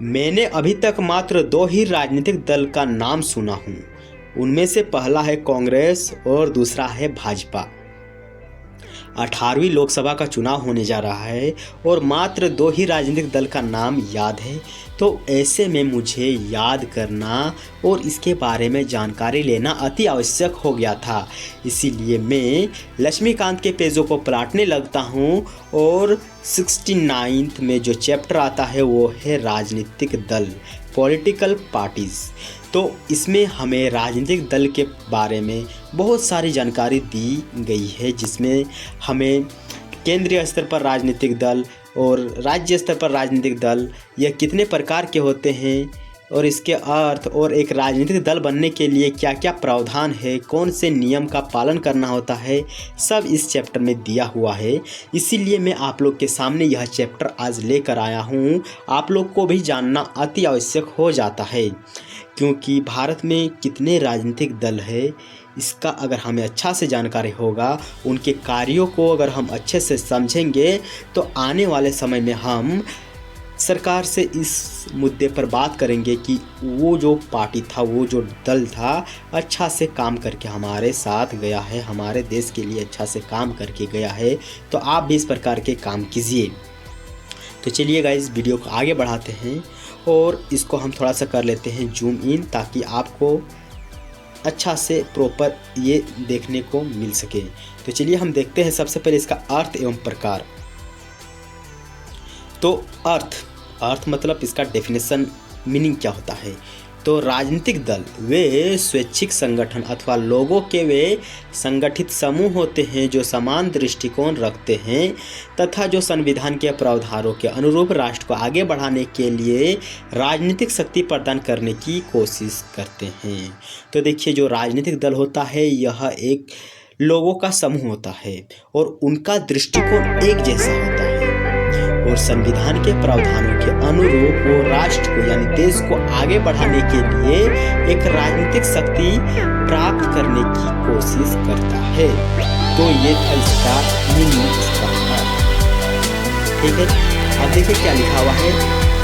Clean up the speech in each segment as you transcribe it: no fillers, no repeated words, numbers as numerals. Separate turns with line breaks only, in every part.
मैंने अभी तक मात्र 2 ही राजनीतिक दल का नाम सुना हूँ। उनमें से पहला है कांग्रेस और दूसरा है भाजपा। 18वीं लोकसभा का चुनाव होने जा रहा है और मात्र 2 ही राजनीतिक दल का नाम याद है, तो ऐसे में मुझे याद करना और इसके बारे में जानकारी लेना अति आवश्यक हो गया था। इसीलिए मैं लक्ष्मीकांत के पेजों को पलटने लगता हूँ और 69 में जो चैप्टर आता है वो है राजनीतिक दल, पॉलिटिकल पार्टीज़। तो इसमें हमें राजनीतिक दल के बारे में बहुत सारी जानकारी दी गई है, जिसमें हमें केंद्रीय स्तर पर राजनीतिक दल और राज्य स्तर पर राजनीतिक दल यह कितने प्रकार के होते हैं और इसके अर्थ और एक राजनीतिक दल बनने के लिए क्या क्या प्रावधान है, कौन से नियम का पालन करना होता है, सब इस चैप्टर में दिया हुआ है। इसीलिए मैं आप लोग के सामने यह चैप्टर आज लेकर आया हूँ। आप लोग को भी जानना अति आवश्यक हो जाता है, क्योंकि भारत में कितने राजनीतिक दल है इसका अगर हमें अच्छा से जानकारी होगा, उनके कार्यों को अगर हम अच्छे से समझेंगे, तो आने वाले समय में हम सरकार से इस मुद्दे पर बात करेंगे कि वो जो पार्टी था, वो जो दल था, अच्छा से काम करके हमारे साथ गया है, हमारे देश के लिए अच्छा से काम करके गया है। तो आप भी इस प्रकार के काम कीजिए। तो चलिए गाइस, वीडियो को आगे बढ़ाते हैं और इसको हम थोड़ा सा कर लेते हैं जूम इन, ताकि आपको अच्छा से प्रॉपर ये देखने को मिल सके। तो चलिए हम देखते हैं सबसे पहले इसका अर्थ एवं प्रकार। तो अर्थ मतलब इसका डेफिनेशन, मीनिंग क्या होता है। तो राजनीतिक दल वे स्वैच्छिक संगठन अथवा लोगों के वे संगठित समूह होते हैं जो समान दृष्टिकोण रखते हैं तथा जो संविधान के प्रावधानों के अनुरूप राष्ट्र को आगे बढ़ाने के लिए राजनीतिक शक्ति प्रदान करने की कोशिश करते हैं। तो देखिए, जो राजनीतिक दल होता है यह एक लोगों का समूह होता है और उनका दृष्टिकोण एक जैसा होता है और संविधान के प्रावधानों के अनुरूप वो राष्ट्र को यानी देश को आगे बढ़ाने के लिए एक राजनीतिक शक्ति प्राप्त करने की कोशिश करता है। तो ये था इसका मीनिंग, इसका ठीक है। अब देखिए क्या लिखा हुआ है।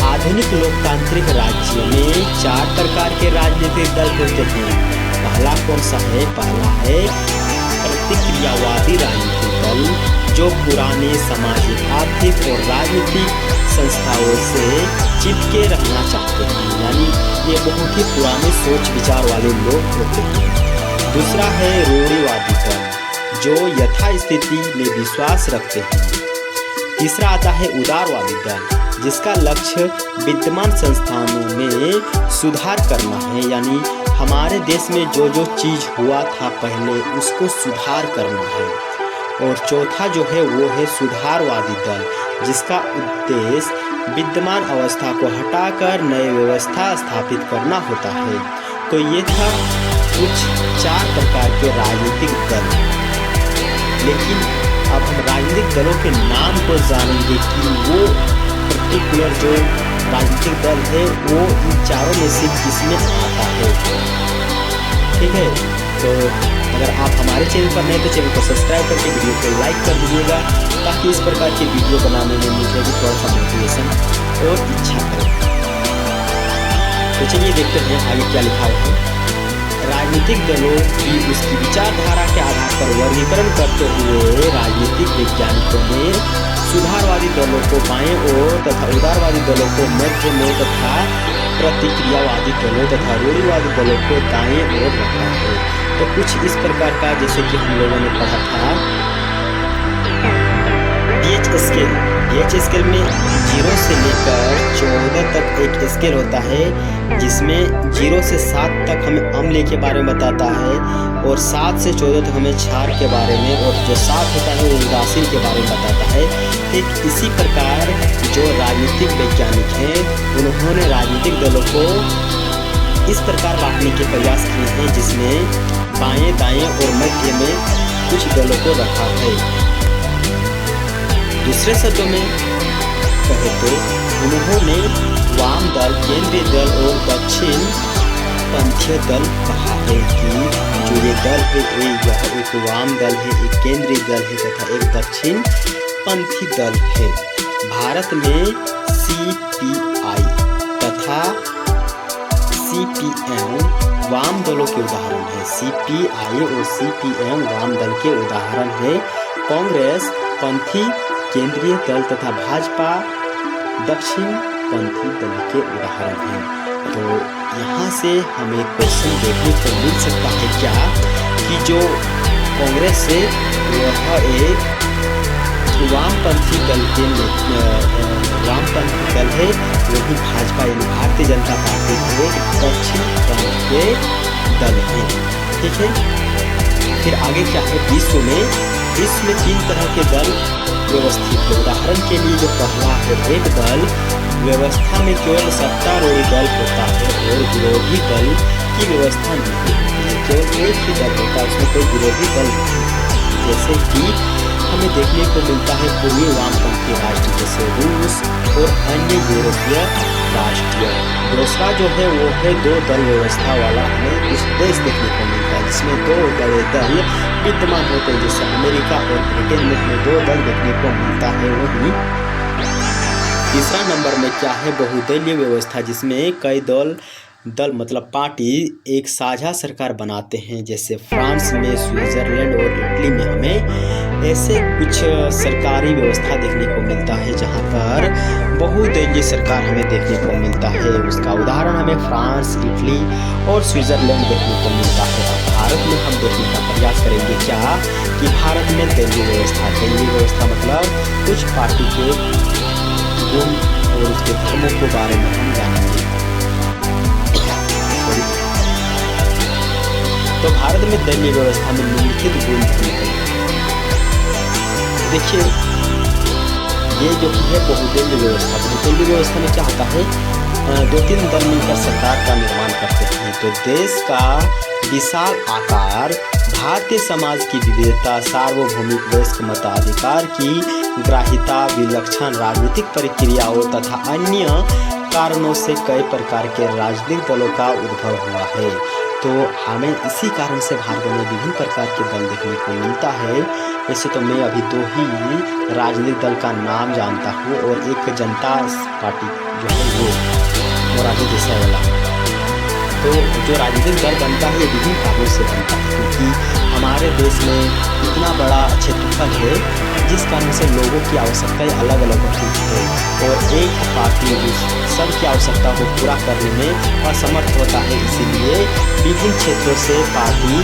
आधुनिक लोकतांत्रिक राज्य में 4 प्रकार के राजनीतिक दल होते हैं। पहला कौन सा है? पहला है प्रतिक्रियावादी राजनीतिक दल, जो पुराने सामाजिक, आर्थिक और राजनीतिक संस्थाओं से चिपके रहना चाहते हैं, यानी ये बहुत ही पुराने सोच विचार वाले लोग होते हैं। दूसरा है रूढ़िवादी दल, जो यथास्थिति में विश्वास रखते हैं। तीसरा आता है उदारवादी दल, जिसका लक्ष्य विद्यमान संस्थानों में सुधार करना है, यानी हमारे देश में जो जो चीज़ हुआ था पहले उसको सुधार करना है। और चौथा जो है वो है सुधारवादी दल, जिसका उद्देश्य विद्यमान अवस्था को हटाकर नई व्यवस्था स्थापित करना होता है। तो ये था कुछ 4 प्रकार के राजनीतिक दल। लेकिन अब हम राजनीतिक दलों के नाम को जानेंगे कि वो पर्टिकुलर जो राजनीतिक दल है वो इन चारों में से किसमें आता है, ठीक है। तो अगर आप हमारे चैनल पर नए तो चैनल को सब्सक्राइब करके वीडियो को लाइक कर दीजिएगा, ताकि इस प्रकार की वीडियो बनाने में मुझे भी थोड़ा सा मोटिवेशन और इच्छा करें। तो चलिए देखते हैं आगे क्या लिखा हुआ है। राजनीतिक दलों की उसकी विचारधारा के आधार पर वर्गीकरण करते हुए राजनीतिक वैज्ञानिकों ने सुधारवादी दलों को बाएं ओर तथा उदारवादी दलों को मध्य में तथा प्रतिक्रियावादी दलों तथा रूढ़िवादी दलों को दाएं ओर रखा है। तो कुछ इस प्रकार का, जैसे कि हम लोगों ने पढ़ा था DH स्केल में 0 से लेकर 14 तक एक स्केल होता है, जिसमें 0 से 7 तक हमें अम्ल के बारे में बताता है और 7 से 14 तक हमें क्षार के बारे में, और जो 7 होता है वो उदासीन के बारे में बताता है। ठीक इसी प्रकार जो राजनीतिक वैज्ञानिक हैं उन्होंने राजनीतिक दलों को इस प्रकार बांटने के प्रयास किए हैं, जिसमें बाएं, दाएं और मध्य में कुछ दलों को रखा है। दूसरे शब्दों में कहे तो उन्होंने वाम दल, केंद्रीय दल और दक्षिण पंथीय दल कहा है कि जो ये दल है यह एक वाम दल है, एक केंद्रीय दल है तथा एक दक्षिण पंथी दल है। भारत में CPI CPM वाम दलों के उदाहरण है। CPI और CPM वाम दल के उदाहरण है। कांग्रेस पंथी केंद्रीय दल तथा भाजपा दक्षिण पंथी दल के उदाहरण हैं। तो यहाँ से हमें क्वेश्चन देखने को मिल सकता है क्या कि जो कांग्रेस है वह एक वामपंथी दल है, वही भाजपा यानी भारतीय जनता पार्टी के दक्षिण पंथ के दल हैं। ठीक है, फिर आगे क्या है, विश्व में 3 तरह के दल व्यवस्थित है। उदाहरण के लिए जो पहला है, एक दल व्यवस्था में केवल सत्तारूढ़ दल होता है और विरोधी दल की व्यवस्था नहीं होती है, केवल एक ही दल होता है, उसमें कोई विरोधी दल नहीं होता। जैसे कि हमें देखने को मिलता है पूर्वी वामपंथी राष्ट्र जैसे रूस और अन्य यूरोपीय राष्ट्र। दूसरा जो है वो है 2 दल व्यवस्था वाला हमें कुछ देश देखने को मिलता है जिसमें 2 बड़े दल विद्यमान होते हैं, जैसे अमेरिका और ब्रिटेन में 2 दल देखने को मिलता है। वहीं तीसरा नंबर में क्या है, बहुदलीय व्यवस्था जिसमें कई दल मतलब पार्टी एक साझा सरकार बनाते हैं, जैसे फ्रांस में, स्विट्जरलैंड और इटली में हमें ऐसे कुछ सरकारी व्यवस्था देखने को मिलता है जहां पर बहुदलीय सरकार हमें देखने को मिलता है। उसका उदाहरण हमें फ्रांस, इटली और स्विट्जरलैंड देखने को मिलता है। अब भारत में हम देखने का प्रयास करेंगे क्या कि भारत में दलीय व्यवस्था मतलब कुछ पार्टी के गुण और उसके धर्मों के बारे में हम जानेंगे। तो भारत में दलीय व्यवस्था में निम्नलिखित गुण हैं। देखिए, ये जो है बहुदलीय व्यवस्था में क्या होता है, 2-3 दल मिलकर सरकार का निर्माण करते हैं। तो देश का विशाल आकार, भारतीय समाज की विविधता, सार्वभौमिक वयस्क मताधिकार की ग्राह्यता, विलक्षण राजनीतिक प्रक्रियाओं तथा अन्य कारणों से कई प्रकार के राजनीतिक दलों का उद्भव हुआ है। तो हमें इसी कारण से भारत में विभिन्न प्रकार के दल देखने को मिलता है। वैसे तो मैं अभी 2 ही राजनीतिक दल का नाम जानता हूँ और एक जनता पार्टी जो है वो मोरारजी देसाई वाला। तो जो राजनीतिक दल बनता है ये विभिन्न कारणों से बनता है, क्योंकि हमारे देश में इतना बड़ा क्षेत्रफल है जिस कारण से लोगों की आवश्यकताएं अलग अलग होती है और एक पार्टी सबकी आवश्यकता को पूरा करने में असमर्थ होता है। इसीलिए विभिन्न क्षेत्रों से पार्टी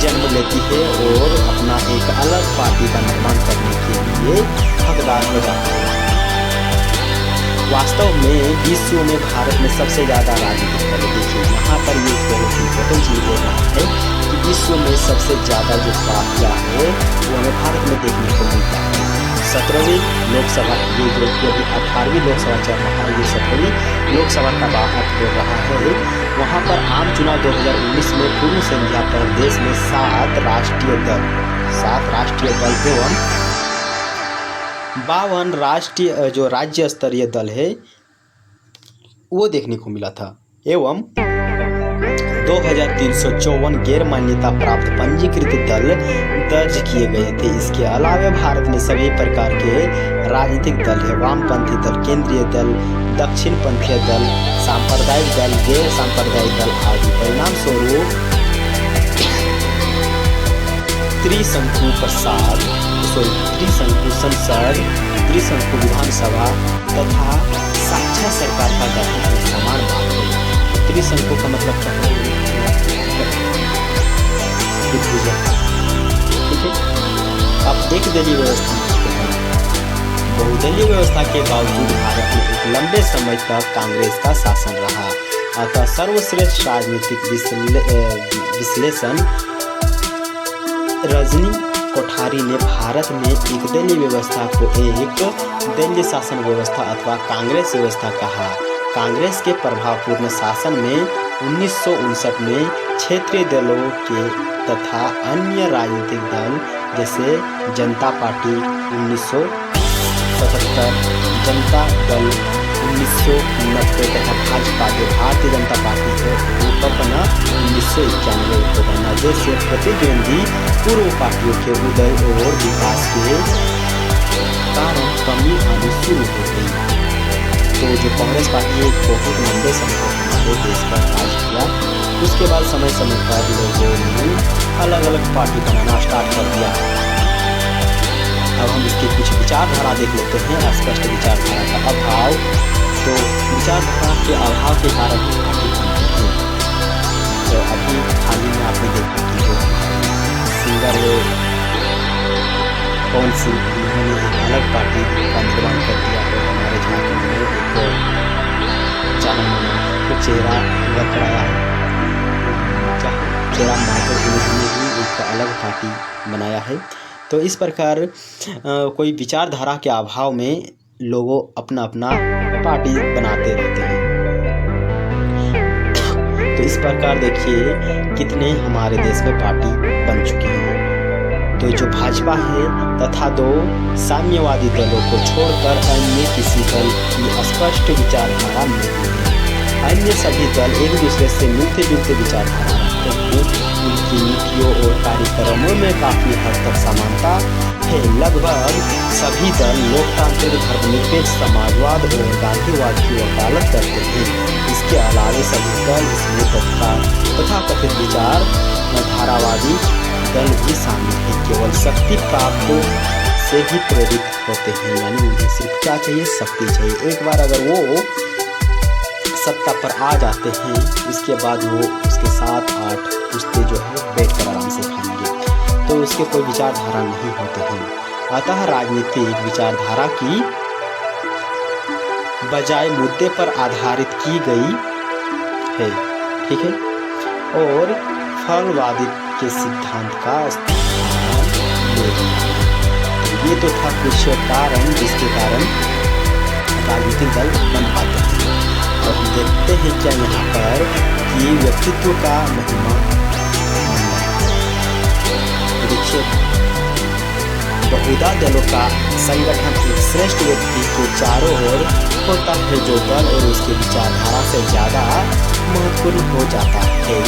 जन्म लेती है और अपना एक अलग पार्टी का निर्माण करने के लिए हकदार हो जाती है। वास्तव में विश्व में भारत में सबसे ज़्यादा राजनीतिक दल, देखिए यहाँ पर ये बहुत इम्पोर्टेंट चीज़ हो रहा है कि विश्व में सबसे ज़्यादा जो पार्टियाँ है वो हमें भारत में देखने को मिलता है। 17वीं लोकसभा, ये जो अभी 18वीं लोकसभा चल रहा है, ये 17वीं लोकसभा का बात हो रहा है। वहाँ पर आम चुनाव 2019 में पूर्ण संख्या पर देश में 7 राष्ट्रीय दल एवं 52 राष्ट्रीय जो राज्य स्तरीय दल है वो देखने को मिला था एवं 2354 गैर मान्यता प्राप्त पंजीकृत दल दर्ज किए गए थे। इसके अलावा भारत में सभी प्रकार के राजनीतिक दल है, वामपंथी दल, केंद्रीय दल, दक्षिण पंथीय दल, सांप्रदायिक दल, गैर सांप्रदायिक दल आदि। परिणाम स्वरूप त्रिशंकु संसद, त्रिशंकु विधानसभा तथा साझा सरकार का गठन एक समान बात है। त्रिशंकु का मतलब क्या है? ठीक है। अब एक दलीय व्यवस्था में बहुदलीय व्यवस्था के बावजूद भारत में एक लंबे समय तक कांग्रेस का शासन रहा। अतः सर्वश्रेष्ठ राजनीतिक विश्लेषण रजनी कोठारी ने भारत में एक दलीय व्यवस्था को एक दलीय शासन व्यवस्था अथवा कांग्रेस व्यवस्था कहा। कांग्रेस के प्रभावपूर्ण शासन में 1959 में क्षेत्रीय दलों के तथा अन्य राजनीतिक दल जैसे जनता पार्टी 1977, जनता दल 1990 तथा भाजपा जो भारतीय जनता पार्टी है वो बना 1991 को बना, जैसे प्रतिद्वंदी पूर्व पार्टियों के उदय और विकास के कारण कमी आनी शुरू हो गई। तो जो कांग्रेस पार्टी एक बहुत लंबे समय तक हमारे देश पर राज किया। उसके बाद समय समय पर लोगों ने अलग अलग पार्टी बनाना स्टार्ट कर दिया। अब हम इसके कुछ विचारधारा देख लेते हैं। स्पष्ट विचारधारा का अभाव, तो विचारधारा के अभाव के कारण पार्टी बनती है। तो अभी हाल ही में आपने देखा कि जो सिंगर है पवन सिंह, उन्होंने एक अलग पार्टी का निर्माण कर दिया और हमारे झारखंड में एक जाना माना चेहरा लकड़ाया है, चेहरा माधव, उन्होंने भी एक अलग पार्टी बनाया है। तो इस प्रकार कोई विचारधारा के अभाव में लोगों अपना अपना पार्टी बनाते रहते हैं। तो इस प्रकार देखिए कितने हमारे देश में पार्टी बन चुकी हैं। तो जो भाजपा है तथा दो साम्यवादी दलों को छोड़कर अन्य किसी दल की स्पष्ट विचारधारा नहीं है। अन्य सभी दल एक दूसरे से मिलते जुलते विचारधारा रखते हैं। उनकी नीतियों और कार्यक्रमों में काफी हद तक समानता है। लगभग सभी दल लोकतांत्रिक, धर्मनिरपेक्ष, समाजवाद और गांधीवाद की वकालत करते हैं। इसके अलावा सभी दल इसमें तथाकथित विचार धारावादी दल भी शामिल है। केवल शक्ति प्राप्त से ही प्रेरित होते हैं, यानी उन्हें सिर्फ क्या चाहिए, शक्ति चाहिए। एक बार अगर वो सत्ता पर आ जाते हैं, इसके बाद वो उसके 7-8 पुश्ते जो है बैठकर आराम से खाएंगे। तो उसके कोई विचारधारा नहीं होते हैं। अतः राजनीतिक विचारधारा की बजाय मुद्दे पर आधारित की गई है, ठीक है, और फलवादी के सिद्धांत का स्थान ले लिया है। ये तो था कुछ कारण जिसके कारण राजनीतिक दल बन पाते हैं। और हम देखते हैं क्या यहाँ पर कि व्यक्तित्व का महिमा। देखिए बहुधा दलों का संगठन एक श्रेष्ठ व्यक्ति के चारों ओर होता है, जो दल और उसके विचारधारा से ज़्यादा महत्वपूर्ण हो जाता है।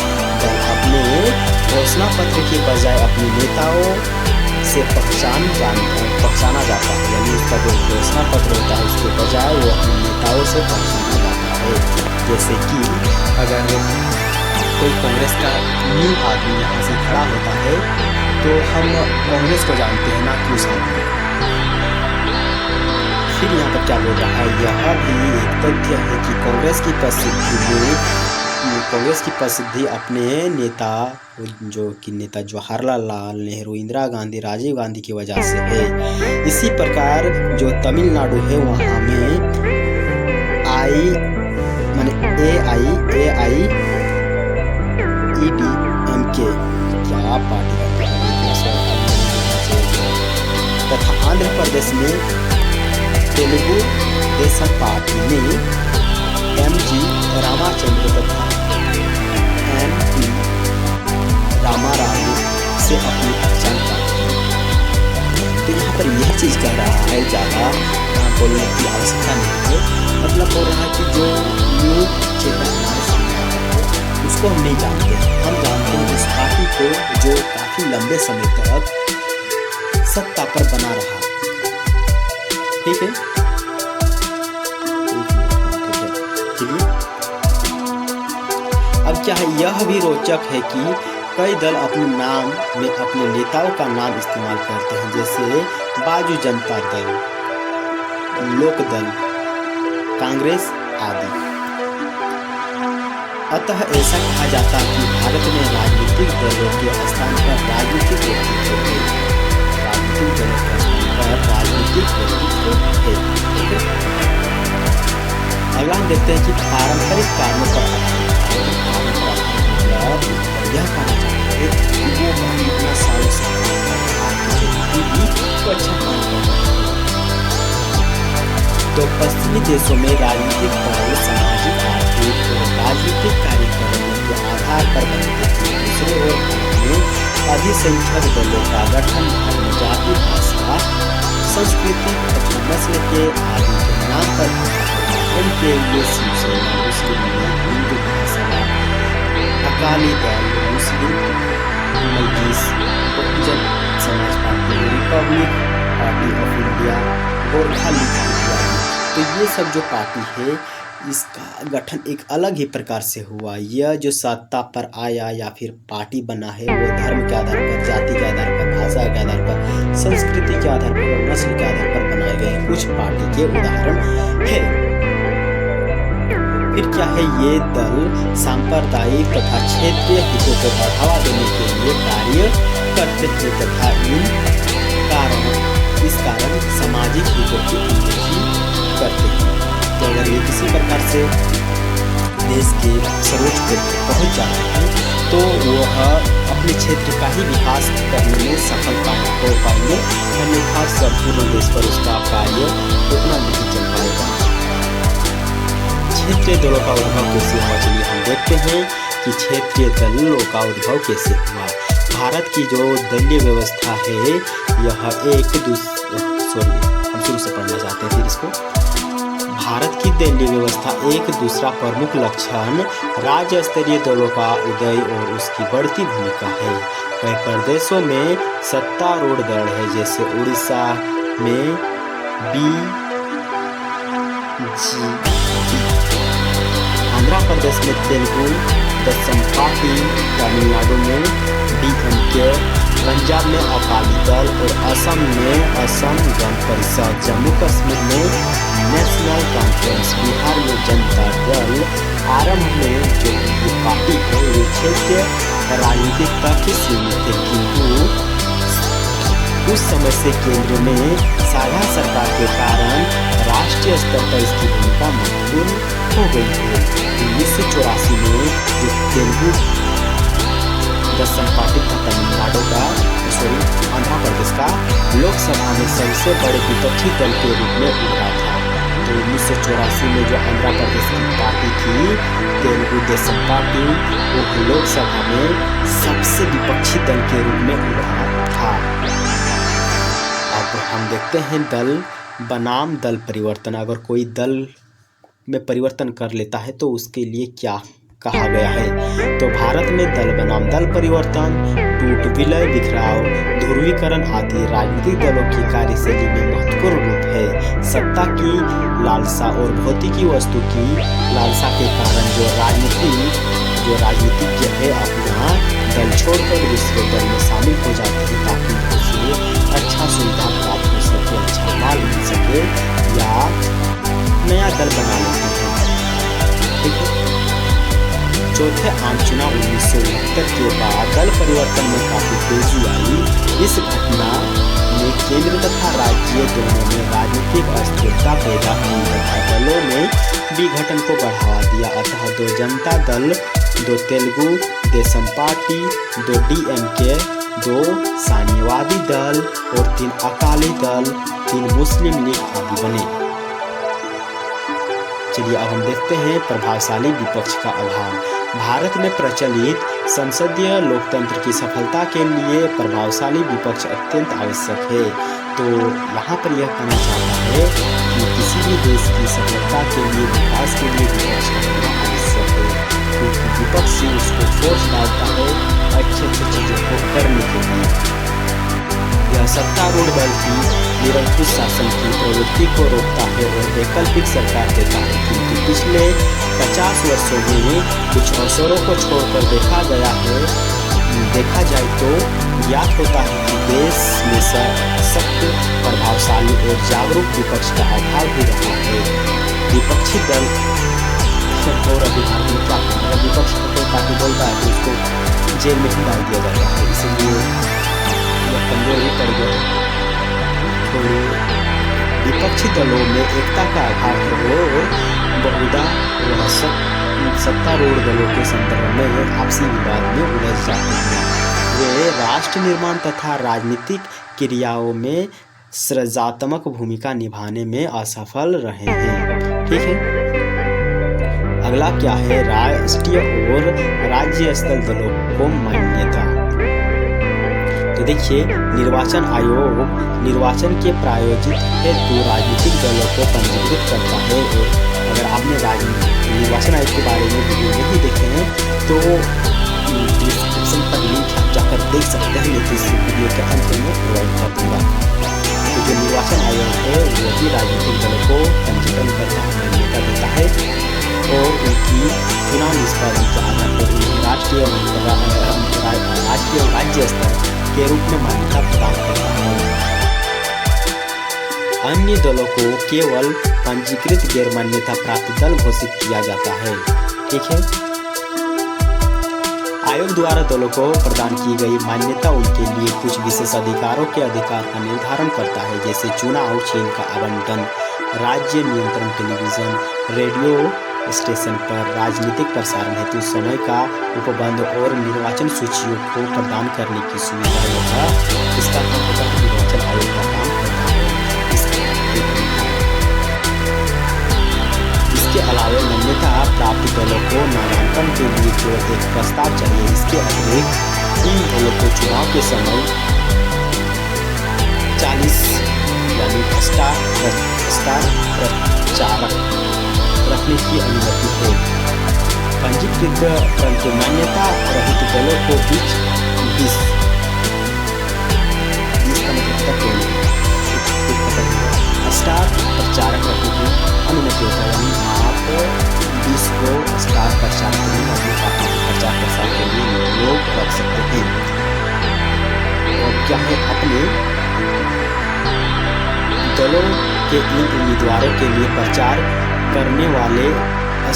दल अपने घोषणा पत्र के बजाय अपने नेताओं से पहचाना जाता है, यानी उसका जो घोषणा पत्र होता है उसके बजाय वो अपने नेताओं से पहचाना जाता है। जैसे कि अगर कोई कांग्रेस का न्यू आदमी यहाँ से खड़ा होता है तो हम कांग्रेस को जानते हैं, ना कि उस आदमी को। फिर यहाँ पर क्या बोल रहा है, यह भी एक तथ्य है कि कांग्रेस की प्रसिद्धि अपने नेता, जो कि नेता जवाहरलाल नेहरू, इंदिरा गांधी, राजीव गांधी की वजह से है। इसी प्रकार जो तमिलनाडु है वहाँ में AIADMK क्या पार्टी तथा आंध्र प्रदेश में तेलुगु देशम पार्टी में MG रामाचंद्र तथा MP रामाराव से अपनी पहचान प्राप्त की। तो यहाँ पर यह चीज़ कह रहा है, ज़्यादा बोलने की आवश्यकता नहीं है। मतलब बोल रहा है कि जो न्यू चेहरा हमारे सामने आता है उसको हम नहीं जानते, हम जानते हैं उस पार्टी को जो काफ़ी लंबे समय तक सत्ता पर बना रहा। ठीक है, चलिए अब क्या है, यह भी रोचक है कि कई दल अपने नाम में अपने नेताओं का नाम इस्तेमाल करते हैं, जैसे बाजू जनता दल, लोक दल, कांग्रेस आदि। अतः ऐसा कहा जाता है कि भारत में राजनीतिक दलों के स्थान पर राजनीतिक व्यक्तित्व है, राजनीतिक दलों के स्थान पर राजनीतिक व्यक्तित्व है। अगला हम देखते हैं कि पारंपरिक कारणों पर यह कहना चाहते हैं कि वो इतना सालों से अच्छा काम कर रहा है। तो पश्चिमी देशों में राजनीतिक दल सामाजिक, आर्थिक और राजनीतिक कार्यक्रमों के आधार पर बनते हैं। दूसरे ओर भारत में अधिसंख्यक दलों का गठन धर्म, जाति, भाषा, संस्कृति तथा नस्ल के आदि के नाम पर उनके लिए शिवसेना, मुस्लिम लीग, हिंदू भाषा, अकाली दल, मुस्लिम मजलिस, Bahujan Samaj party, Republic party of India, Gorkha league इत्यादि। तो ये सब जो पार्टी है इसका गठन एक अलग ही प्रकार से हुआ। यह जो सत्ता पर आया या फिर पार्टी बना है वो धर्म के आधार पर, जाति के आधार पर, भाषा के आधार पर, संस्कृति के आधार पर और नस्ल के आधार पर बनाए गए कुछ पार्टी के उदाहरण है। फिर क्या है, ये दल सांप्रदायिक तथा क्षेत्रीय हितों को बढ़ावा देने के लिए कार्य करते थे तथा इस कारण सामाजिक हितों की अनदेखी करते हैं। तो अगर ये किसी प्रकार से देश के सर्वोच्च पद पर पहुँच जाते हैं तो वह अपने क्षेत्र का ही विकास करने में सफल हो पाएंगे, अन्यथा संपूर्ण देश पर उसका कार्य उतना नहीं चल पाएगा। क्षेत्रीय दलों का उद्भव कैसे हुआ, चलिए हम देखते हैं कि क्षेत्रीय दलों का उद्भव कैसे हुआ। भारत की जो दलीय व्यवस्था है यह हम शुरू से पढ़ना चाहते हैं फिर इसको। भारत की दलीय व्यवस्था एक दूसरा प्रमुख लक्षण राज्य स्तरीय दलों का उदय और उसकी बढ़ती भूमिका है। कई प्रदेशों में सत्तारूढ़ दल है, जैसे उड़ीसा में बीजेपी, आंध्र प्रदेश में तेलुगु देशम पार्टी, तमिलनाडु में डीएमके, पंजाब में अकाली दल और असम में असम गण परिषद, जम्मू कश्मीर में नेशनल कॉन्फ्रेंस, बिहार में जनता दल। आरंभ में जो पार्टी है वो क्षेत्रीय राजनीति तक ही सीमित है, किंतु उस समय से केंद्र में साझा सरकार के कारण राष्ट्रीय स्तर पर इसकी भूमिका महत्वपूर्ण हो गई है। 1984 में जो तेलुगु देशम पार्टी था तमिलनाडु का आंध्र प्रदेश का लोकसभा में सबसे बड़े विपक्षी दल के रूप में उभरा था। तो 1984 में जो आंध्र प्रदेश की पार्टी थी तेलुगु देशम पार्टी, वो लोकसभा में सबसे विपक्षी दल के रूप में उभरा था। अब हम देखते हैं दल बनाम दल परिवर्तन। अगर कोई दल में परिवर्तन कर लेता है तो उसके लिए क्या कहा गया है। तो भारत में दल बनाम दल परिवर्तन, टूट विलय, बिखराव, ध्रुवीकरण आदि राजनीतिक दलों की कार्यशैली में महत्वपूर्ण रूप है। सत्ता की लालसा और भौतिकी वस्तु की लालसा के कारण जो राजनीतिज्ञ है अपना दल छोड़कर दूसरे दल में शामिल हो जाते हैं ताकि उसे अच्छा सुविधा प्राप्त हो सके, अच्छा माल मिल सके या नया दल बना लेते हैं। ठीक है। चौथे आम चुनाव 1969 के बाद दल परिवर्तन में काफी तेजी आई। इस घटना ने केंद्र तथा राज्य दोनों में राजनीतिक अस्थिरता पैदा हुई तथा दलों में विघटन को बढ़ावा दिया। अतः 2 जनता दल, 2 तेलुगु देशम पार्टी, 2 डीएमके, 2 साम्यवादी दल और 3 अकाली दल, 3 मुस्लिम लीग आदि बने। चलिए अब हम देखते हैं प्रभावशाली विपक्ष का अभाव। भारत में प्रचलित संसदीय लोकतंत्र की सफलता के लिए प्रभावशाली विपक्ष अत्यंत आवश्यक है। तो यहाँ पर यह कहना चाहता है कि किसी भी देश की सफलता के लिए, विकास के लिए विपक्ष होना आवश्यक है, क्योंकि विपक्ष से उसको फोर्स डालता है अच्छी चीज़ों को करने के लिए। यह सत्तारूढ़ दल की निरंकुश शासन की प्रवृत्ति को रोकता है और वैकल्पिक सरकार देता है, किंतु पिछले 50 वर्षों में कुछ अवसरों को छोड़कर देखा जाए तो ज्ञात होता है कि देश में सख्त, प्रभावशाली और जागरूक विपक्ष का अभाव भी रहा है। विपक्षी दल और अधिकार में क्या है, अगर विपक्ष को पार्टी बोलता है तो उसको जेल में ही डाल दिया जाता है, इसलिए यह कमजोर ही पड़ गया। तो विपक्षी दलों में एकता का अभाव है और बहुधा वह सत्तारूढ़ दलों के संदर्भ में आपसी विवाद में उलझ जाते हैं। वे राष्ट्र निर्माण तथा राजनीतिक क्रियाओं में सृजनात्मक भूमिका निभाने में असफल रहे हैं। ठीक है। अगला क्या है, राष्ट्रीय और राज्य स्तर दलों को मान्यता। तो देखिए, निर्वाचन आयोग निर्वाचन के प्रायोजित हेतु राजनीतिक दलों को पंजीकृत करता है। और अगर आपने निर्वाचन आयोग के बारे में वीडियो नहीं देखे हैं तो डिस्क्रिप्शन पर लिंक आप जाकर देख सकते हैं, नहीं तो इस वीडियो के अंत में प्रोवाइड कर दूंगा। तो जो निर्वाचन आयोग है वही राजनीतिक दलों को पंजीकरण करता है, मान्यता देता है और उनकी चुनाव निष्पादन के आधार पर उन्हें राष्ट्रीय और राज्य स्तर के रूप में मान्यता प्रदान करता है। अन्य दलों को केवल पंजीकृत गैर मान्यता प्राप्त दल घोषित किया जाता है। ठीक है, आयोग द्वारा दलों को प्रदान की गई मान्यता उनके लिए कुछ विशेष अधिकारों के अधिकार का निर्धारण करता है, जैसे चुनाव चिन्ह का आवंटन, राज्य नियंत्रण, टेलीविजन रेडियो स्टेशन पर राजनीतिक प्रसारण हेतु समय का उपबंध और निर्वाचन सूचियों को प्रदान करने की सुविधा। यह इसका काम होता है, निर्वाचन आयोग का काम करता है। इसके अलावा मान्यता प्राप्त दलों को नामांकन के लिए केवल एक प्रस्ताव चाहिए। इसके अतिरिक्त इन दलों को चुनाव के समय 40 यानी स्टार प्रचारक रखने की अनुमति है। पंजीकृत परंतु मान्यता रहित दलों को बीच का मतलब स्टार प्रचारक रखने की अनुमति होता है, यानी आप 20 को स्टार प्रचारक के लिए अपने पार्टी के प्रचार प्रसार के लिए लोग रख सकते हैं। और क्या है, अपने दलों के इन उम्मीदवारों के लिए प्रचार करने वाले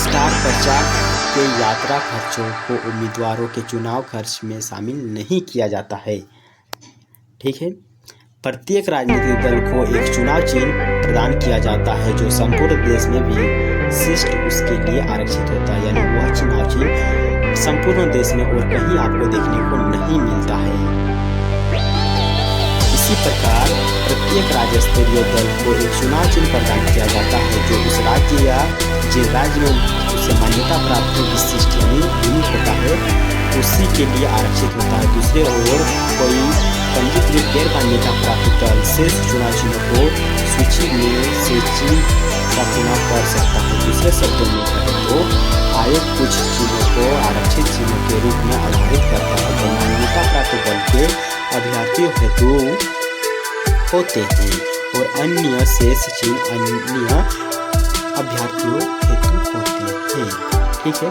स्टार प्रचारक के यात्रा खर्चों को उम्मीदवारों के चुनाव खर्च में शामिल नहीं किया जाता है। ठीक है, प्रत्येक राजनीतिक दल को एक चुनाव चिन्ह प्रदान किया जाता है जो संपूर्ण देश में विशिष्ट उसके लिए आरक्षित होता है, यानी वह चुनाव चिन्ह संपूर्ण देश में और कहीं आपको देखने को नहीं मिलता है। इसी प्रकार प्रत्येक राज्य स्तरीय दल को एक चुनाव चिन्ह प्रदान किया जाता है जो उस राज्य या जिस राज्य में उसे मान्यता प्राप्त विशिष्ट यानी यूनिक होता है उसी के लिए आरक्षित होता है। दूसरे ओर कोई पंजीकृत गैर मान्यता प्राप्त दल शेष चुनाव चिन्हों को सूची में से चिन्ह का चुनाव कर सकता है। दूसरे शब्दों में कहें तो आयोग कुछ चिन्हों को आरक्षित चिन्हों के रूप में आधारित करता है जो मान्यता प्राप्त दल के अभ्यर्थियों हेतु होते हैं और अन्य शेष चिन्ह अन्य अभ्यर्थियों हेतु होते हैं। ठीक है,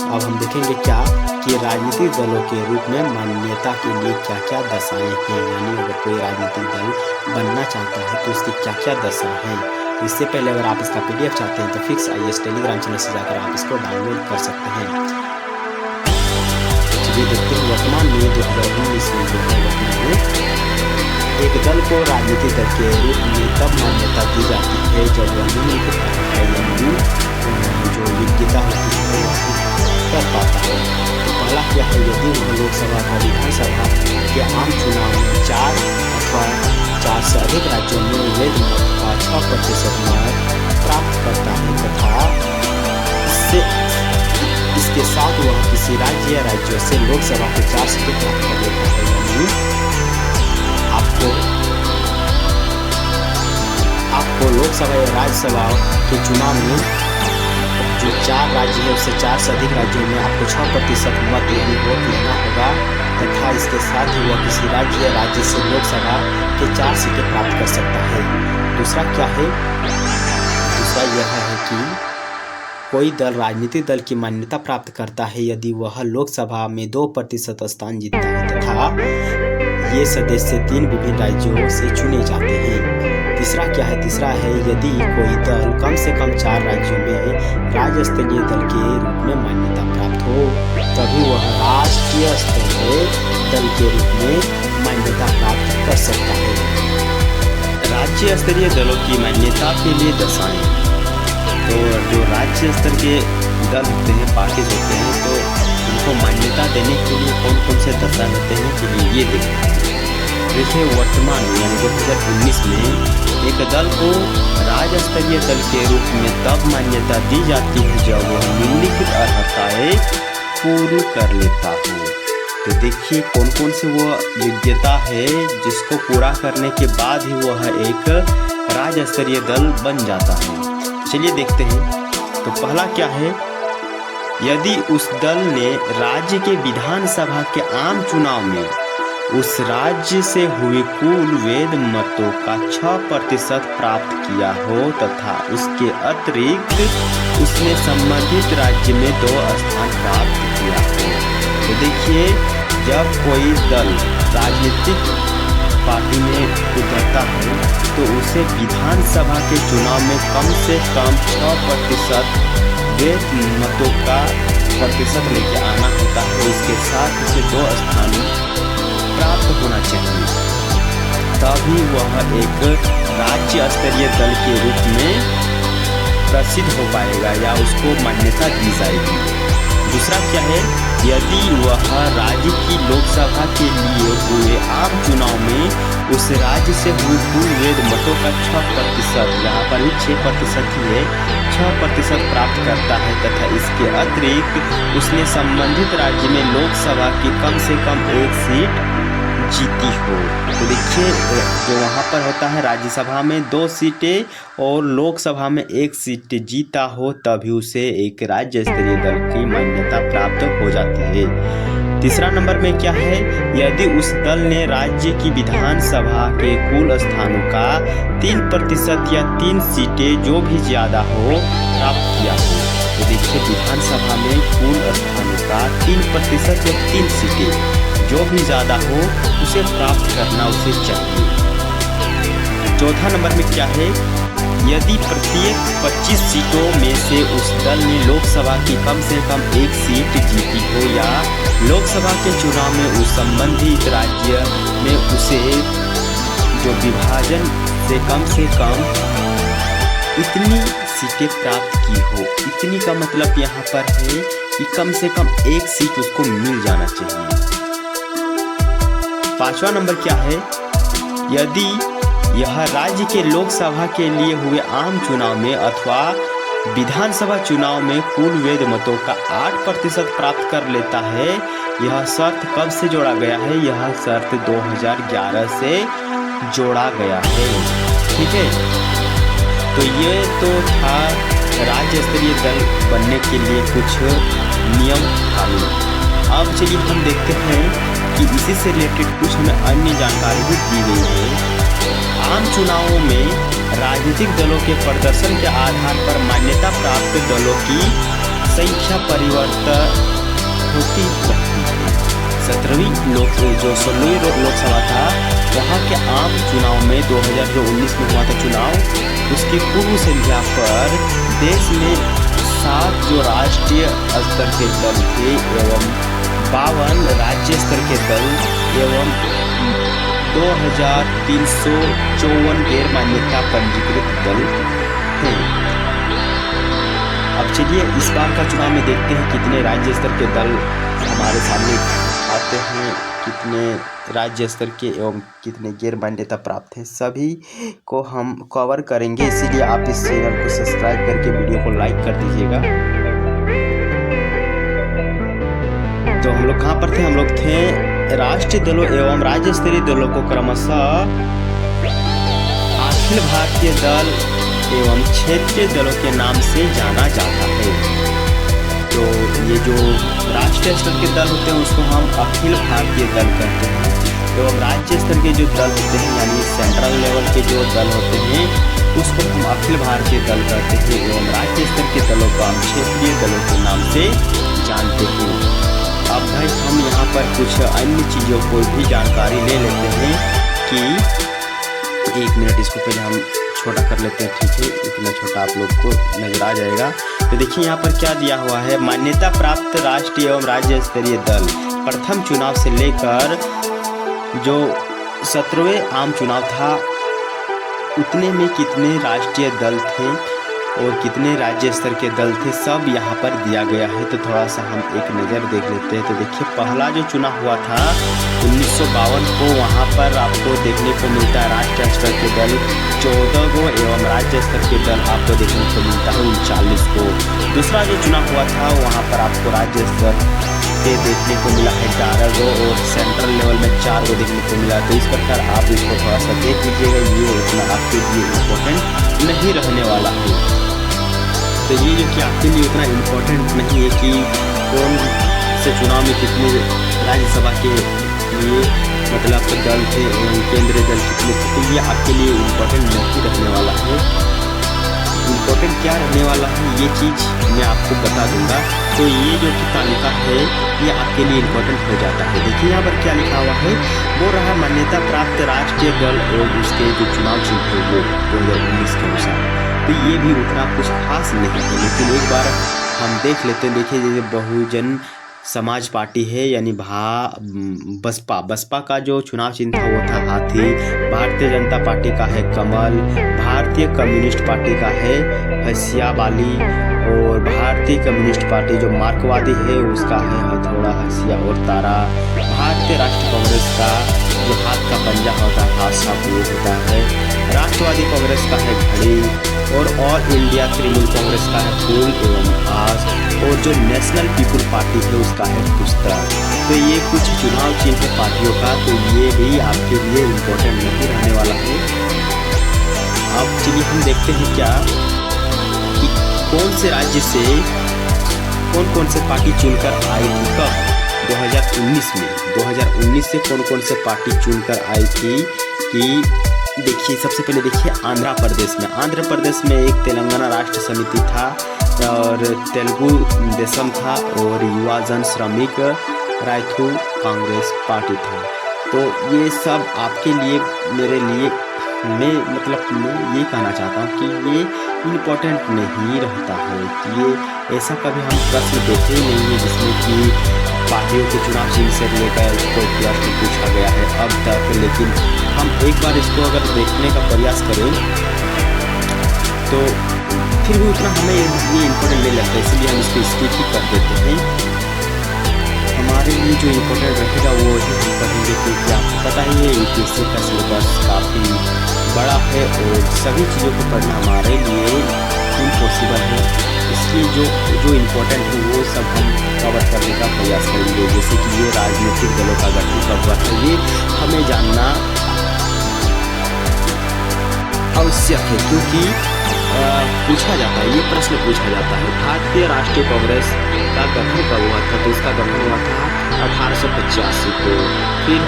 अब हम देखेंगे क्या कि राजनीतिक दलों के रूप में मान्यता के लिए क्या क्या दशाएं हैं, यानी अगर कोई राजनीतिक दल बनना चाहता है तो उसकी क्या क्या दशा हैं। तो इससे पहले अगर आप इसका PDF चाहते हैं तो फिक्स IAS टेलीग्राम चैनल से जाकर आप इसको डाउनलोड कर सकते हैं। चलिए देखते हैं वर्तमान में 2019 में एक दल को राजनीतिक दल के रूप में तब मान्यता दी जाती है जब वह निम्नलिखित जो योग्यता होती है कर पाता है। तो पहला क्या है, यदि वह लोकसभा व विधानसभा के आम चुनाव में 4 अथवा 4 से अधिक राज्यों में वैध मत का 6% मत प्राप्त करता है तथा इसके साथ वह किसी राज्य या राज्यों से लोकसभा के 4 सीटें प्राप्त कर लेता है, यानी आपको लोकसभा या राज्यसभा के चुनाव में जो 4 राज्य है उससे 4 से अधिक राज्यों में आपको 6% मत यानी वोट लेना होगा तथा इसके साथ ही वह किसी राज्य या राज्य से लोकसभा के 4 सीटें प्राप्त कर सकता है। दूसरा क्या है, दूसरा यह है कि कोई दल राजनीतिक दल की मान्यता प्राप्त करता है यदि वह लोकसभा में 2% स्थान जीतता है तथा ये सदस्य 3 विभिन्न राज्यों से चुने जाते हैं। तीसरा क्या है, तीसरा है यदि कोई दल कम से कम 4 राज्यों में राज्य स्तरीय दल के रूप में मान्यता प्राप्त हो तभी वह राष्ट्रीय स्तरीय दल के रूप में मान्यता प्राप्त कर सकता है। राज्य स्तरीय दलों की मान्यता के लिए दशाएं, तो जो राज्य स्तर के दल होते हैं, पार्टीज होते हैं, तो उनको मान्यता देने के लिए कौन कौन से दशा होते हैं के लिए ये देखिए वर्तमान में यानी 2019 में एक दल को राज्य स्तरीय दल के रूप में तब मान्यता दी जाती है जब वह निम्नलिखित अर्हताएं पूरी कर लेता हो। तो देखिए कौन कौन से वो योग्यता है जिसको पूरा करने के बाद ही वह एक राज्य स्तरीय दल बन जाता है। चलिए देखते हैं। तो पहला क्या है, यदि उस दल ने राज्य के विधानसभा के आम चुनाव में उस राज्य से हुए कुल वेद मतों का 6% प्राप्त किया हो तथा उसके अतिरिक्त उसने संबंधित राज्य में 2 स्थान प्राप्त किया हो। तो देखिए, जब कोई दल राजनीतिक पार्टी में उतरता है तो उसे विधानसभा के चुनाव में कम से कम 6% वेद मतों का प्रतिशत लेके आना होता है। इसके साथ उसे 2 स्थान प्राप्त होना चाहिए, तभी वह एक राज्य स्तरीय दल के रूप में प्रसिद्ध हो पाएगा या उसको मान्यता दी जाएगी। दूसरा क्या है, यदि वह राज्य की लोकसभा के लिए हुए आम चुनाव में उस राज्य से हुए कुल वेद मतों का 6%, यहाँ पर भी 6% ही है, 6% प्राप्त करता है तथा इसके अतिरिक्त उसने संबंधित राज्य में लोकसभा की कम से कम 1 सीट जीती हो। तो देखिए, जो वहाँ पर होता है राज्यसभा में 2 सीटें और लोकसभा में 1 सीट जीता हो, तभी उसे एक राज्य स्तरीय दल की मान्यता प्राप्त हो जाती है। तीसरा नंबर में क्या है, यदि उस दल ने राज्य की विधानसभा के कुल स्थानों का 3% या 3 सीटें जो भी ज़्यादा हो प्राप्त किया हो। तो देखिए, विधानसभा में कुल स्थानों का 3% या 3 सीटें जो भी ज़्यादा हो उसे प्राप्त करना उसे चाहिए। चौथा नंबर में क्या है, यदि प्रत्येक 25 सीटों में से उस दल ने लोकसभा की कम से कम 1 सीट जीती हो या लोकसभा के चुनाव में उस संबंधित राज्य में उसे जो विभाजन से कम इतनी सीटें प्राप्त की हो। इतनी का मतलब यहाँ पर है कि कम से कम 1 सीट उसको मिल जाना चाहिए। 5वां नंबर क्या है, यदि यह राज्य के लोकसभा के लिए हुए आम चुनाव में अथवा विधानसभा चुनाव में कुल वेद मतों का 8% प्राप्त कर लेता है। यह शर्त कब से जोड़ा गया है, यह शर्त 2011 से जोड़ा गया है। ठीक है, तो ये तो था राज्य स्तरीय दल बनने के लिए कुछ नियम कानून। अब चलिए हम देखते हैं कि इसी से रिलेटेड कुछ हमें अन्य जानकारी भी दी गई है। आम चुनावों में राजनीतिक दलों के प्रदर्शन के आधार पर मान्यता प्राप्त दलों की संख्या परिवर्तन होती रहती है। 16वीं लोकसभा था, वहाँ के आम चुनाव में 2019 में हुआ था चुनाव, उसकी पूर्व संख्या पर देश में 7 जो राष्ट्रीय स्तर के दल थे एवं 52 राज्य स्तर के दल एवं 2354 गैर मान्यता पंजीकृत दल हैं। अब चलिए इस बार का चुनाव में देखते हैं कितने राज्य स्तर के दल हमारे सामने आते हैं, कितने राज्य स्तर के एवं कितने गैर मान्यता प्राप्त हैं, सभी को हम कवर करेंगे। इसीलिए आप इस चैनल को सब्सक्राइब करके वीडियो को लाइक कर दीजिएगा। तो हम लोग कहाँ पर थे, हम लोग थे राष्ट्रीय दलों एवं राज्य स्तरीय दलों को क्रमशः अखिल भारतीय दल एवं क्षेत्रीय दलों के नाम से जाना जाता है। तो ये जो राष्ट्रीय स्तर के दल होते हैं उसको हम अखिल भारतीय दल कहते हैं एवं राज्य स्तर के जो दल होते हैं यानी सेंट्रल लेवल के जो दल होते हैं उसको हम अखिल भारतीय दल कहते हैं एवं राज्य स्तर के दलों को हम क्षेत्रीय दलों के नाम से जानते हैं। अब भाई हम यहाँ पर कुछ अन्य चीज़ों को भी जानकारी ले लेते हैं कि 1 मिनट इसको पहले हम छोटा कर लेते हैं। ठीक है, इतना छोटा आप लोग को नजर आ जाएगा। तो देखिए यहाँ पर क्या दिया हुआ है, मान्यता प्राप्त राष्ट्रीय एवं राज्य स्तरीय दल प्रथम चुनाव से लेकर जो 17वें आम चुनाव था उतने में कितने राष्ट्रीय दल थे और कितने राज्य स्तर के दल थे, सब यहाँ पर दिया गया है। तो थोड़ा सा हम एक नज़र देख लेते हैं। तो देखिए पहला जो चुनाव हुआ था 1952 को, वहाँ पर आपको देखने को मिलता है राष्ट्रीय स्तर के दल 14 को एवं राज्य स्तर के दल आपको देखने को मिलता है 39 को। दूसरा जो चुनाव हुआ था वहाँ पर आपको राज्य स्तर के देखने को मिला है 11 को और सेंट्रल लेवल में 4 को देखने को मिला। तो इस प्रकार आप इसको थोड़ा सा देख लीजिएगा, ये उतना आपके लिए इम्पोर्टेंट नहीं रहने वाला है। तो ये जो कि आपके लिए उतना इम्पोर्टेंट नहीं है कि कौन से चुनाव में कितने राज्यसभा के लिए मतलब दल थे, केंद्रीय दल कितने थे, तो ये आपके लिए इम्पोर्टेंट नहीं रहने वाला है। इम्पोर्टेंट क्या रहने वाला है ये चीज़ मैं आपको बता दूंगा। तो ये जो कि तालिका है ये आपके लिए इम्पोर्टेंट हो जाता है। देखिए यहाँ पर क्या लिखा हुआ है, वो रहा मान्यता प्राप्त राष्ट्रीय दल और उसके जो चुनाव चिन्ह है वो 2019 के अनुसार। तो ये भी उतना कुछ खास नहीं है, लेकिन एक बार हम देख लेते हैं। देखिए जैसे बहुजन समाज पार्टी है यानी बसपा का जो चुनाव चिन्ह था वो था हाथी। भारतीय जनता पार्टी का है कमल। भारतीय कम्युनिस्ट पार्टी का है हंसिया वाली। और भारतीय कम्युनिस्ट पार्टी जो मार्क्सवादी है उसका है हथौड़ा, हंसिया और तारा। भारतीय राष्ट्रीय कांग्रेस का जो हाथ का पंजा होता है हाथ सा वो होता है। राष्ट्रवादी कांग्रेस का है घड़ी। और ऑल इंडिया तृणमूल कांग्रेस का है फूल एवं घास। और जो नेशनल पीपुल पार्टी है उसका है पुस्तक। तो ये कुछ चुनाव चिन्ह है पार्टियों का, तो ये भी आपके लिए इम्पोर्टेंट नहीं रहने वाला है। अब चलिए हम देखते हैं क्या कि कौन से राज्य से कौन से पार्टी चुनकर आई थी कब 2019 में। 2019 से कौन से पार्टी चुनकर आई थी कि देखिए सबसे पहले देखिए आंध्र प्रदेश में एक तेलंगाना राष्ट्र समिति था और तेलुगु देशम था और युवा जन श्रमिक रायथू कांग्रेस पार्टी था। तो ये सब आपके लिए मेरे लिए मैं ये कहना चाहता हूँ कि ये इम्पोर्टेंट नहीं रहता है कि ये ऐसा कभी हम प्रश्न देखे ही नहीं है जिसमें कि पार्टियों के चुनाव चिन्ह से लेकर कोई प्रश्न पूछा गया है अब तक। लेकिन हम एक बार इसको अगर देखने का प्रयास करें तो फिर भी उतना हमें ये इम्पोर्टेंट नहीं लगता, इसलिए हम इसको स्किप ही कर देते हैं। हमारे लिए जो इम्पोर्टेंट रहेगा वो ही हम पढ़ेंगे, क्योंकि आपको पता ही है यूपीएससी का सिलेबस काफ़ी बड़ा है और सभी चीज़ों को पढ़ना हमारे लिए इम्पॉसिबल है। इसलिए जो इम्पोर्टेंट है वो सब हम कवर करने का प्रयास करेंगे। जैसे कि ये राजनीतिक दलों का गठन कब हुआ था ये हमें जानना आवश्यक है, क्योंकि पूछा जाता है, ये प्रश्न पूछा जाता है। भारतीय राष्ट्रीय कांग्रेस का गठन कब हुआ था, तो इसका गठन हुआ था 1885 को। फिर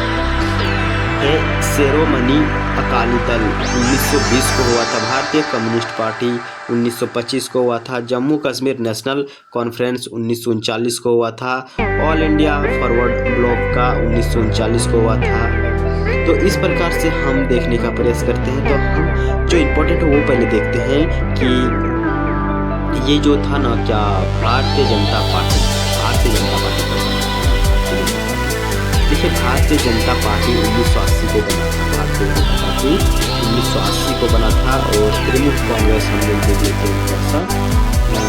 शिरोमणि अकाली दल 1920 को हुआ था। भारतीय कम्युनिस्ट पार्टी 1925 को हुआ था। जम्मू कश्मीर नेशनल कॉन्फ्रेंस 1939 को हुआ था। ऑल इंडिया फॉरवर्ड ब्लॉक का 1939 को हुआ था। तो इस प्रकार से हम देखने का प्रयास करते हैं। तो हम जो इम्पोर्टेंट है वो पहले देखते हैं कि ये जो था ना क्या भारतीय जनता पार्टी देखिए भारतीय जनता पार्टी 1980 को बना था। भारतीय जनता पार्टी 1980 को बना था। और तृणमूल कांग्रेस हम लोग देख लेते हैं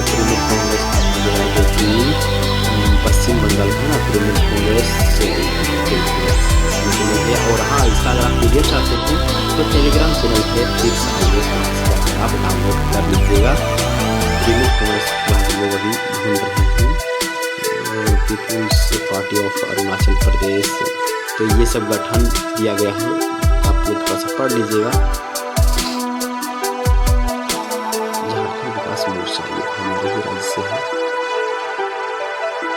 तृणमूल कांग्रेस जो कि पश्चिम बंगाल है ना, तृणमूल कांग्रेस और हाँ इसका अगर आप वीडियो चाहते हैं तो टेलीग्राम चैनल पे फिक्स आप डाउनलोड कर लीजिएगा। तृणमूल कांग्रेस हम लोग अभी ढूंढ रहे हैं people's party of Arunachal Pradesh. तो ये सब गठन दिया गया है, आप लोग थोड़ा सा पढ़ लीजिएगा। झारखंड विकास मोर्चा ये हमारे ही राज्य से है।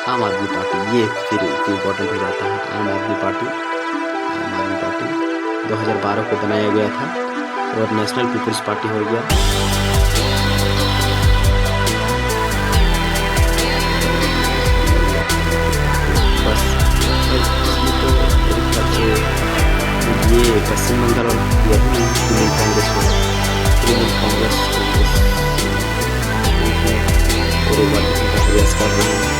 आम आदमी पार्टी ये फिर इम्पोर्टेंट हो जाता है। आम आदमी पार्टी 2012 को बनाया गया था और नेशनल पीपुल्स पार्टी हो गया। बस ये पश्चिम बंगाल यही तृणमूल कांग्रेस का प्रयास कर रहे हैं।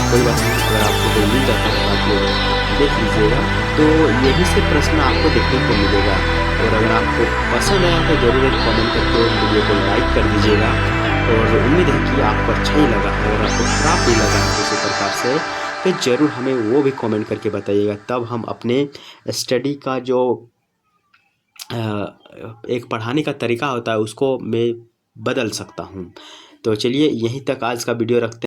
कोई बात नहीं, अगर आपको कोई मिल जाता है आप लोग देख लीजिएगा। तो यही से प्रश्न आपको देखने को मिलेगा। और अगर आपको पसंद आया तो ज़रूर एक कमेंट करके वीडियो को लाइक कर दीजिएगा। और उम्मीद है कि आपको अच्छा ही लगा है और आपको खराब भी लगा है किसी प्रकार से, तो ज़रूर हमें वो भी कमेंट करके बताइएगा। तब हम अपने स्टडी का जो एक पढ़ाने का तरीका होता है उसको मैं बदल सकता हूँ। तो चलिए यहीं तक आज का वीडियो रखते हैं।